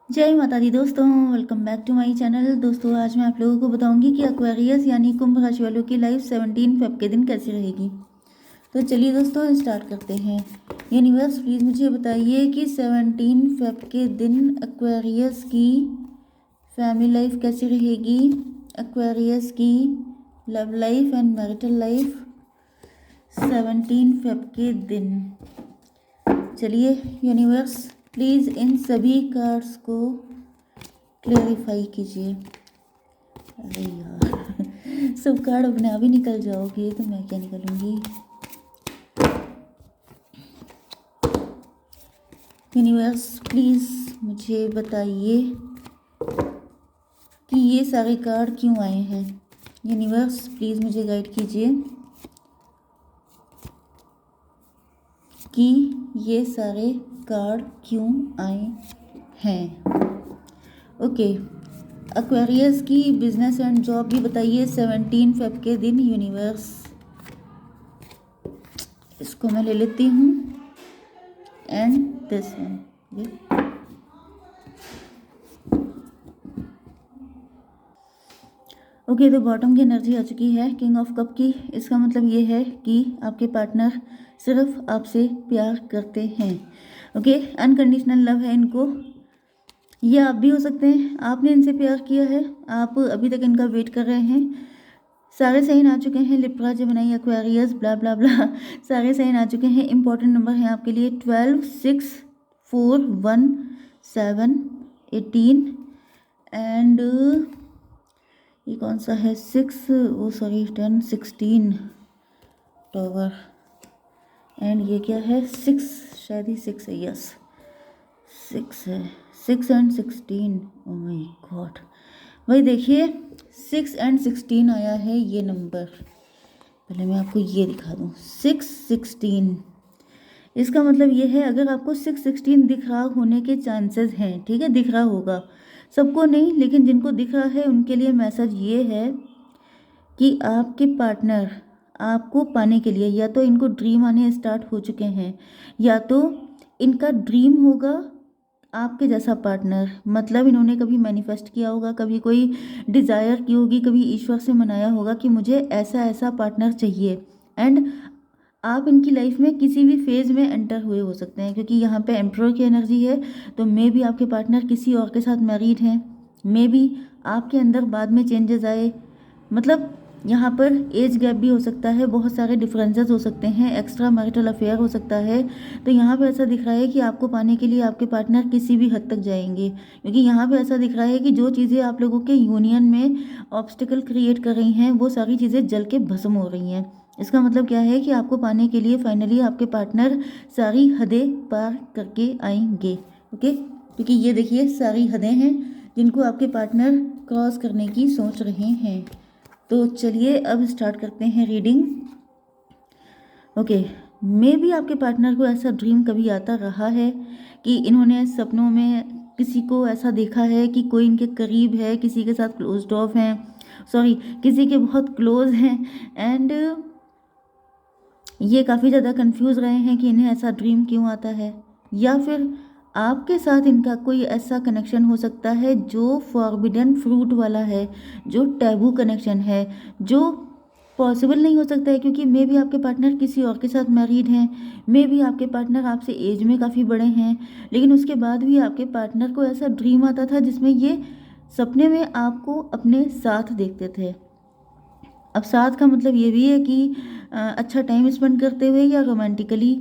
जय माता दी दोस्तों, welcome back to my channel. दोस्तों आज मैं आप लोगों को बताऊंगी कि एक्वेरियस यानी कुंभ राशि वालों की लाइफ 17 फेब के दिन कैसी रहेगी। तो चलिए दोस्तों स्टार्ट करते हैं। यूनिवर्स प्लीज़ मुझे बताइए कि 17 फेब के दिन एक्वेरियस की फैमिली लाइफ कैसी रहेगी, एक्वेरियस की love life and marital life 17 Feb के दिन। चलिए यूनिवर्स प्लीज़ इन सभी कार्ड्स को क्लेरिफाई कीजिए। अरे यार सब कार्ड अपने आप ही निकल जाओगे तो मैं क्या निकलूंगी। यूनिवर्स प्लीज़ मुझे बताइए कि ये सारे कार्ड क्यों आए हैं। यूनिवर्स प्लीज़ मुझे गाइड कीजिए कि ये सारे कार्ड क्यों आए हैं। ओके, एक्वेरियस की बिजनेस एंड जॉब भी बताइए 17 फेब के दिन। यूनिवर्स इसको मैं ले लेती हूँ एंड दिस वन। ओके, तो बॉटम की एनर्जी आ चुकी है किंग ऑफ कप की। इसका मतलब ये है कि आपके पार्टनर सिर्फ आपसे प्यार करते हैं। ओके, अनकंडीशनल लव है इनको। ये आप भी हो सकते हैं, आपने इनसे प्यार किया है, आप अभी तक इनका वेट कर रहे हैं। सारे साइन आ चुके हैं, लिब्रा जेमिनी एक्वेरियस ब्ला ब्ला ब्ला सारे साइन आ चुके हैं। इंपॉर्टेंट नंबर हैं आपके लिए 12, 6, 4, 1, 7, 18 एंड ये कौन सा है 6, वो सॉरी 10, 16 टॉवर एंड ये क्या है 6, शायद ही 6 है। यस 6 है, 6 एंड 16। ओ माय गॉड भाई देखिए 6 एंड 16 आया है ये नंबर। पहले मैं आपको ये दिखा दूँ 6, 16। इसका मतलब ये है अगर आपको 6, 16 दिख रहा होने के चांसेस हैं, ठीक है, दिख रहा होगा, सबको नहीं लेकिन जिनको दिख रहा है उनके लिए मैसेज ये है कि आपके पार्टनर आपको पाने के लिए या तो इनको ड्रीम आने स्टार्ट हो चुके हैं या तो इनका ड्रीम होगा आपके जैसा पार्टनर। मतलब इन्होंने कभी मैनिफेस्ट किया होगा, कभी कोई डिज़ायर की होगी, कभी ईश्वर से मनाया होगा कि मुझे ऐसा ऐसा पार्टनर चाहिए। एंड आप इनकी लाइफ में किसी भी फेज़ में एंटर हुए हो सकते हैं क्योंकि यहाँ पे एम्परर की एनर्जी है। तो मे भी आपके पार्टनर किसी और के साथ मैरिड हैं, मे भी आपके अंदर बाद में चेंजेस आए। मतलब यहाँ पर एज गैप भी हो सकता है, बहुत सारे डिफरेंसेस हो सकते हैं, एक्स्ट्रा मैरिटल अफेयर हो सकता है। तो यहाँ पे ऐसा दिख रहा है कि आपको पाने के लिए आपके पार्टनर किसी भी हद तक जाएंगे क्योंकि यहाँ पे ऐसा दिख रहा है कि जो चीज़ें आप लोगों के यूनियन में ऑब्स्टिकल क्रिएट कर रही हैं वो सारी चीज़ें जल के भस्म हो रही हैं। इसका मतलब क्या है कि आपको पाने के लिए फाइनली आपके पार्टनर सारी हदें पार करके आएंगे। ओके, क्योंकि ये देखिए सारी हदें हैं जिनको आपके पार्टनर क्रॉस करने की सोच रहे हैं। तो चलिए अब स्टार्ट करते हैं रीडिंग। ओके, मे भी आपके पार्टनर को ऐसा ड्रीम कभी आता रहा है कि इन्होंने सपनों में किसी को ऐसा देखा है कि कोई इनके करीब है, किसी के साथ क्लोज्ड ऑफ हैं, सॉरी किसी के बहुत क्लोज हैं एंड ये काफ़ी ज़्यादा कंफ्यूज रहे हैं कि इन्हें ऐसा ड्रीम क्यों आता है। या फिर आपके साथ इनका कोई ऐसा कनेक्शन हो सकता है जो फॉरबिडन फ्रूट वाला है, जो टैबू कनेक्शन है, जो पॉसिबल नहीं हो सकता है क्योंकि मे भी आपके पार्टनर किसी और के साथ मैरिड हैं, मे भी आपके पार्टनर आपसे एज में काफ़ी बड़े हैं, लेकिन उसके बाद भी आपके पार्टनर को ऐसा ड्रीम आता था जिसमें ये सपने में आपको अपने साथ देखते थे। अब साथ का मतलब ये भी है कि अच्छा टाइम स्पेंड करते हुए या रोमांटिकली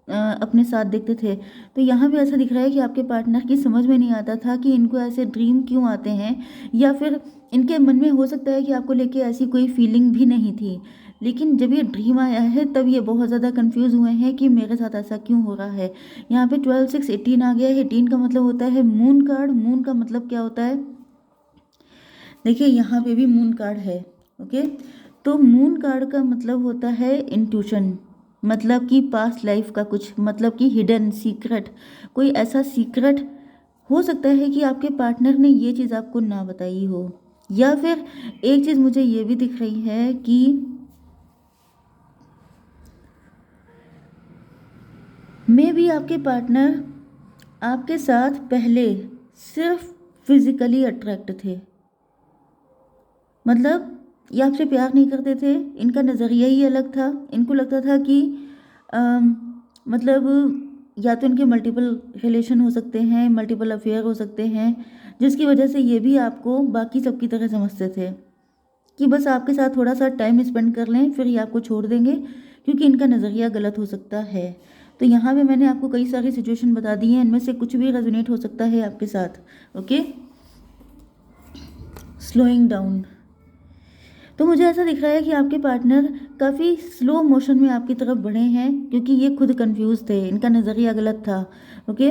अपने साथ देखते थे। तो यहाँ भी ऐसा दिख रहा है कि आपके पार्टनर की समझ में नहीं आता था कि इनको ऐसे ड्रीम क्यों आते हैं, या फिर इनके मन में हो सकता है कि आपको लेके ऐसी कोई फीलिंग भी नहीं थी, लेकिन जब ये ड्रीम आया है तब ये बहुत ज़्यादा कंफ्यूज हुए हैं कि मेरे साथ ऐसा क्यों हो रहा है। यहाँ पे 12, 6, 18 आ गया है। 18 का मतलब होता है मून कार्ड। मून का मतलब क्या होता है, देखिए यहाँ पे भी मून कार्ड है। ओके, तो मून कार्ड का मतलब होता है इंट्यूशन, मतलब कि पास्ट लाइफ का कुछ, मतलब कि हिडन सीक्रेट, कोई ऐसा सीक्रेट हो सकता है कि आपके पार्टनर ने ये चीज़ आपको ना बताई हो। या फिर एक चीज़ मुझे ये भी दिख रही है कि मे भी आपके पार्टनर आपके साथ पहले सिर्फ फिजिकली अट्रैक्ट थे, मतलब ये आपसे प्यार नहीं करते थे, इनका नज़रिया ही अलग था। इनको लगता था कि मतलब या तो इनके मल्टीपल रिलेशन हो सकते हैं, मल्टीपल अफेयर हो सकते हैं, जिसकी वजह से ये भी आपको बाकी सबकी तरह समझते थे कि बस आपके साथ थोड़ा सा टाइम स्पेंड कर लें फिर ये आपको छोड़ देंगे, क्योंकि इनका नज़रिया गलत हो सकता है। तो यहाँ पे मैंने आपको कई सारी सिचुएशन बता दी हैं, इनमें से कुछ भी रेजोनेट हो सकता है आपके साथ। Okay, slowing down. तो मुझे ऐसा दिख रहा है कि आपके पार्टनर काफ़ी स्लो मोशन में आपकी तरफ बढ़े हैं, क्योंकि ये खुद कंफ्यूज थे, इनका नज़रिया गलत था। ओके,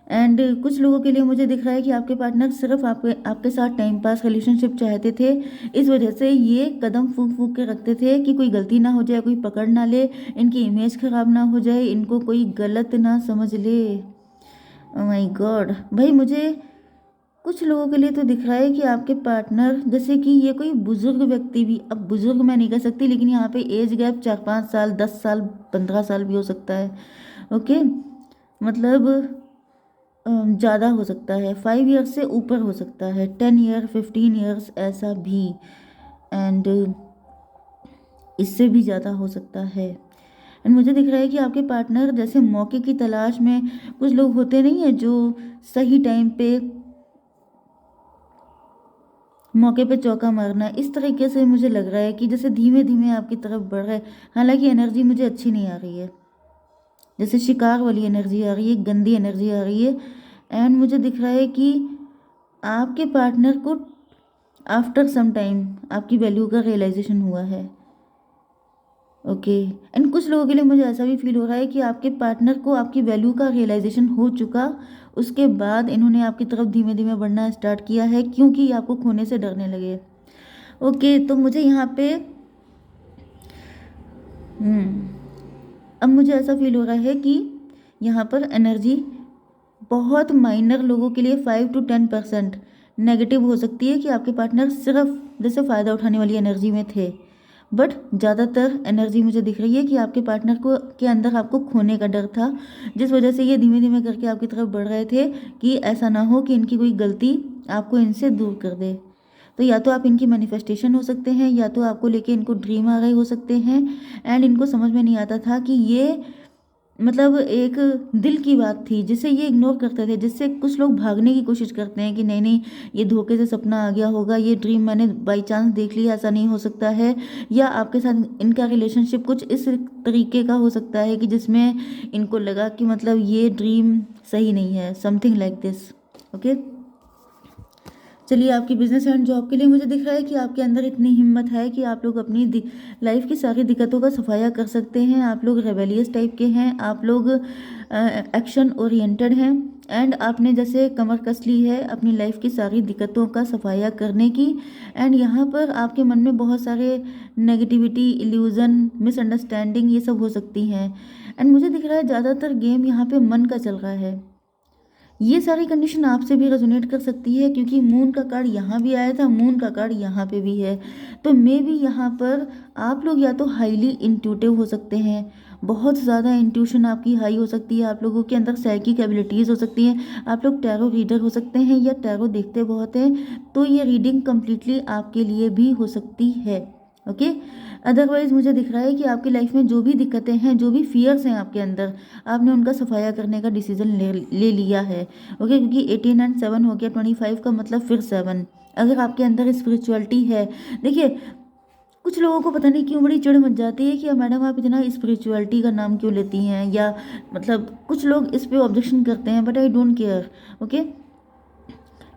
एंड कुछ लोगों के लिए मुझे दिख रहा है कि आपके पार्टनर सिर्फ आपके साथ टाइम पास रिलेशनशिप चाहते थे। इस वजह से ये कदम फूंक फूंक के रखते थे कि कोई गलती ना हो जाए, कोई पकड़ ना ले, इनकी इमेज खराब ना हो जाए, इनको कोई गलत ना समझ ले। ओह माय गॉड भाई, मुझे कुछ लोगों के लिए तो दिख रहा है कि आपके पार्टनर, जैसे कि ये कोई बुजुर्ग व्यक्ति भी, अब बुजुर्ग मैं नहीं कह सकती, लेकिन यहाँ पे एज गैप 4-5 साल, 10 साल, 15 साल भी हो सकता है। ओके, मतलब ज़्यादा हो सकता है, 5 ईयर्स से ऊपर हो सकता है, 10 ईयर, 15 ईयर्स ऐसा भी, एंड इससे भी ज़्यादा हो सकता है। एंड मुझे दिख रहा है कि आपके पार्टनर जैसे मौके की तलाश में, कुछ लोग होते नहीं है जो सही टाइम पे मौके पे चौका मारना, इस तरीके से मुझे लग रहा है कि जैसे धीमे धीमे आपकी तरफ बढ़ रहा है। हालांकि एनर्जी मुझे अच्छी नहीं आ रही है, जैसे शिकार वाली एनर्जी आ रही है, गंदी एनर्जी आ रही है। एंड मुझे दिख रहा है कि आपके पार्टनर को आफ्टर सम टाइम आपकी वैल्यू का रियलाइजेशन हुआ है। ओके, एंड कुछ लोगों के लिए मुझे ऐसा भी फील हो रहा है कि आपके पार्टनर को आपकी वैल्यू का रियलाइजेशन हो चुका, उसके बाद इन्होंने आपकी तरफ धीमे धीमे बढ़ना स्टार्ट किया है, क्योंकि आपको खोने से डरने लगे। ओके, तो मुझे यहाँ पे अब मुझे ऐसा फील हो रहा है कि यहाँ पर एनर्जी बहुत माइनर लोगों के लिए 5 to 10% नेगेटिव हो सकती है, कि आपके पार्टनर सिर्फ जैसे फ़ायदा उठाने वाली एनर्जी में थे। बट ज़्यादातर एनर्जी मुझे दिख रही है कि आपके पार्टनर को के अंदर आपको खोने का डर था, जिस वजह से ये धीमे धीमे करके आपकी तरफ बढ़ रहे थे, कि ऐसा ना हो कि इनकी कोई गलती आपको इनसे दूर कर दे। तो या तो आप इनकी मैनिफेस्टेशन हो सकते हैं, या तो आपको लेके इनको ड्रीम आ रहे हो सकते हैं, एंड इनको समझ में नहीं आता था कि ये मतलब एक दिल की बात थी जिसे ये इग्नोर करते थे, जिससे कुछ लोग भागने की कोशिश करते हैं कि नहीं नहीं, ये धोखे से सपना आ गया होगा, ये ड्रीम मैंने बाई चांस देख लिया, ऐसा नहीं हो सकता है। या आपके साथ इनका रिलेशनशिप कुछ इस तरीके का हो सकता है कि जिसमें इनको लगा कि मतलब ये ड्रीम सही नहीं है, समथिंग लाइक दिस। ओके, चलिए, आपकी बिजनेस एंड जॉब के लिए मुझे दिख रहा है कि आपके अंदर इतनी हिम्मत है कि आप लोग अपनी लाइफ की सारी दिक्कतों का सफाया कर सकते हैं। आप लोग रेबेलियस टाइप के हैं, आप लोग एक्शन ओरिएंटेड हैं, एंड आपने जैसे कमर कस ली है अपनी लाइफ की सारी दिक्कतों का सफाया करने की। एंड यहाँ पर आपके मन में बहुत सारे नेगेटिविटी, इल्यूज़न, मिसअंडरस्टैंडिंग ये सब हो सकती हैं। एंड मुझे दिख रहा है ज़्यादातर गेम यहाँ पे मन का चल रहा है। ये सारी कंडीशन आपसे भी रेजोनेट कर सकती है, क्योंकि मून का कार्ड यहाँ भी आया था, मून का कार्ड यहाँ पे भी है। तो मे भी यहाँ पर आप लोग या तो हाईली इंट्यूटिव हो सकते हैं, बहुत ज़्यादा इंट्यूशन आपकी हाई हो सकती है, आप लोगों के अंदर साइकिक एबिलिटीज़ हो सकती हैं, आप लोग टैरो रीडर हो सकते हैं, या टैरो देखते बहुत हैं, तो ये रीडिंग कम्प्लीटली आपके लिए भी हो सकती है। ओके, अदरवाइज मुझे दिख रहा है कि आपकी लाइफ में जो भी दिक्कतें हैं, जो भी फियर्स हैं आपके अंदर, आपने उनका सफाया करने का डिसीजन ले लिया है। ओके, क्योंकि 18 एंड 7 हो गया, 25 का मतलब फिर 7। अगर आपके अंदर स्पिरिचुअलिटी है, देखिए कुछ लोगों को पता नहीं क्यों बड़ी चिढ़ मच जाती है कि मैडम आप इतना स्पिरिचुअलिटी का नाम क्यों लेती हैं, या मतलब कुछ लोग इस पे ऑब्जेक्शन करते हैं, but I don't care. Okay,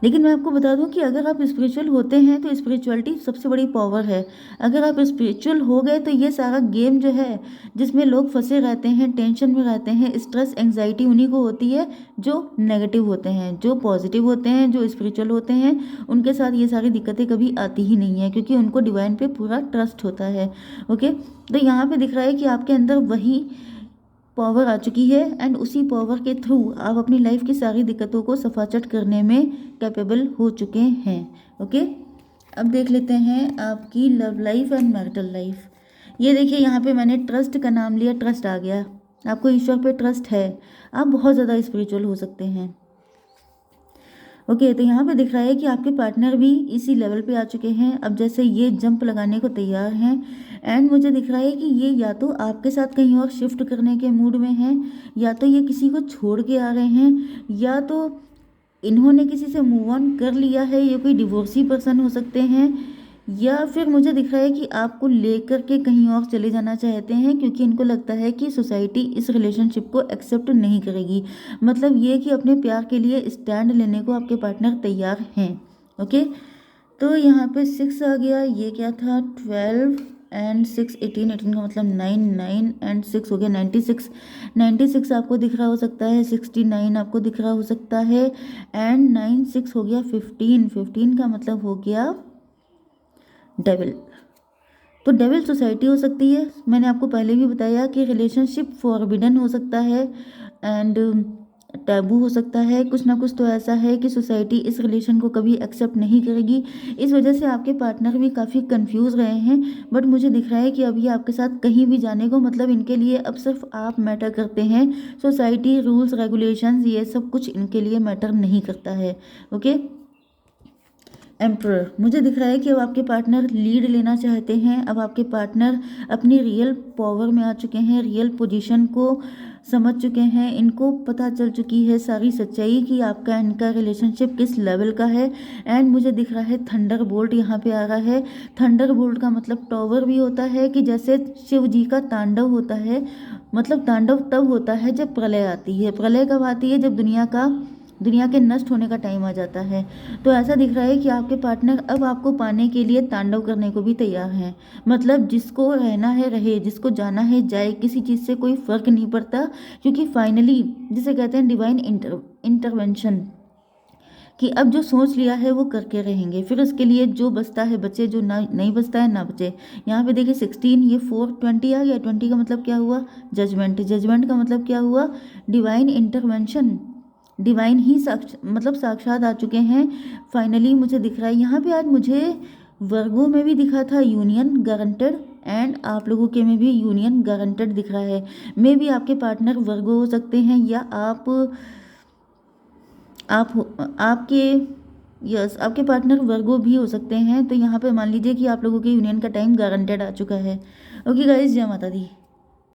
लेकिन मैं आपको बता दूं कि अगर आप स्पिरिचुअल होते हैं तो स्पिरिचुअलिटी सबसे बड़ी पावर है। अगर आप स्पिरिचुअल हो गए तो ये सारा गेम जो है, जिसमें लोग फंसे रहते हैं, टेंशन में रहते हैं, स्ट्रेस, एंग्जाइटी उन्हीं को होती है जो नेगेटिव होते हैं। जो पॉजिटिव होते हैं, जो स्पिरिचुअल होते हैं, उनके साथ ये सारी दिक्कतें कभी आती ही नहीं है, क्योंकि उनको डिवाइन पे पूरा ट्रस्ट होता है। ओके, तो यहाँ पे दिख रहा है कि आपके अंदर वही पावर आ चुकी है, एंड उसी पावर के थ्रू आप अपनी लाइफ की सारी दिक्कतों को सफाचट करने में कैपेबल हो चुके हैं। ओके, अब देख लेते हैं आपकी love life and marital life. ये देखिए, यहाँ पे मैंने ट्रस्ट का नाम लिया, ट्रस्ट आ गया। आपको ईश्वर पे ट्रस्ट है, आप बहुत ज़्यादा स्पिरिचुअल हो सकते हैं। ओके, तो यहाँ पे दिख रहा है कि आपके पार्टनर भी इसी लेवल पे आ चुके हैं। अब जैसे ये जंप लगाने को तैयार हैं, एंड मुझे दिख रहा है कि ये या तो आपके साथ कहीं और शिफ्ट करने के मूड में हैं, या तो ये किसी को छोड़ के आ रहे हैं, या तो इन्होंने किसी से मूव ऑन कर लिया है, ये कोई डिवोर्सी पर्सन हो सकते हैं, या फिर मुझे दिख रहा है कि आपको लेकर के कहीं और चले जाना चाहते हैं, क्योंकि इनको लगता है कि सोसाइटी इस रिलेशनशिप को एक्सेप्ट नहीं करेगी। मतलब ये कि अपने प्यार के लिए स्टैंड लेने को आपके पार्टनर तैयार हैं। ओके, तो यहाँ पे 6 आ गया, ये क्या था 12 एंड 6 18, 18 का मतलब 9, 9 एंड 6 हो गया 96, 96 आपको दिख रहा हो सकता है, 69 आपको दिख रहा हो सकता है, एंड 9 6 हो गया 15, 15 का मतलब हो गया डेविल। तो डेविल सोसाइटी हो सकती है। मैंने आपको पहले भी बताया कि रिलेशनशिप फॉरबिडन हो सकता है एंड टैबू हो सकता है। कुछ ना कुछ तो ऐसा है कि सोसाइटी इस रिलेशन को कभी एक्सेप्ट नहीं करेगी। इस वजह से आपके पार्टनर भी काफ़ी कंफ्यूज रहे हैं, बट मुझे दिख रहा है कि अभी आपके साथ कहीं भी जाने को मतलब इनके लिए अब सिर्फ आप मैटर करते हैं। सोसाइटी रूल्स रेगुलेशंस ये सब कुछ इनके लिए मैटर नहीं करता है। ओके, एम्प्रर मुझे दिख रहा है कि अब आपके पार्टनर लीड लेना चाहते हैं। अब आपके पार्टनर अपनी रियल पावर में आ चुके हैं, रियल पोजीशन को समझ चुके हैं। इनको पता चल चुकी है सारी सच्चाई कि आपका इनका रिलेशनशिप किस लेवल का है। एंड मुझे दिख रहा है थंडर बोल्ट यहाँ पे आ रहा है। थंडर बोल्ट का मतलब टॉवर भी होता है कि जैसे शिव जी का तांडव होता है, मतलब तांडव तब होता है जब प्रलय आती है। प्रलय कब आती है? जब दुनिया के नष्ट होने का टाइम आ जाता है। तो ऐसा दिख रहा है कि आपके पार्टनर अब आपको पाने के लिए तांडव करने को भी तैयार हैं। मतलब जिसको रहना है रहे, जिसको जाना है जाए, किसी चीज़ से कोई फर्क नहीं पड़ता, क्योंकि फाइनली जिसे कहते हैं डिवाइन इंटरवेंशन, कि अब जो सोच लिया है वो करके रहेंगे। फिर उसके लिए जो बचता है बचे, जो ना नहीं बचता है ना बचे। यहाँ पे देखिए 16, ये 4 20 आ गया। 20 का मतलब क्या हुआ? जजमेंट। जजमेंट का मतलब क्या हुआ? Divine intervention. डिवाइन ही साक्षात आ चुके हैं। फाइनली मुझे दिख रहा है यहाँ पे आज मुझे वर्गों में भी दिखा था यूनियन गारंटेड, एंड आप लोगों के में भी यूनियन गारंटेड दिख रहा है। मे भी आपके पार्टनर वर्गो हो सकते हैं, या आपके पार्टनर वर्गो भी हो सकते हैं। तो यहाँ पे मान लीजिए कि आप लोगों के यूनियन का टाइम गारंटेड आ चुका है। ओके गाइस, जय माता दी।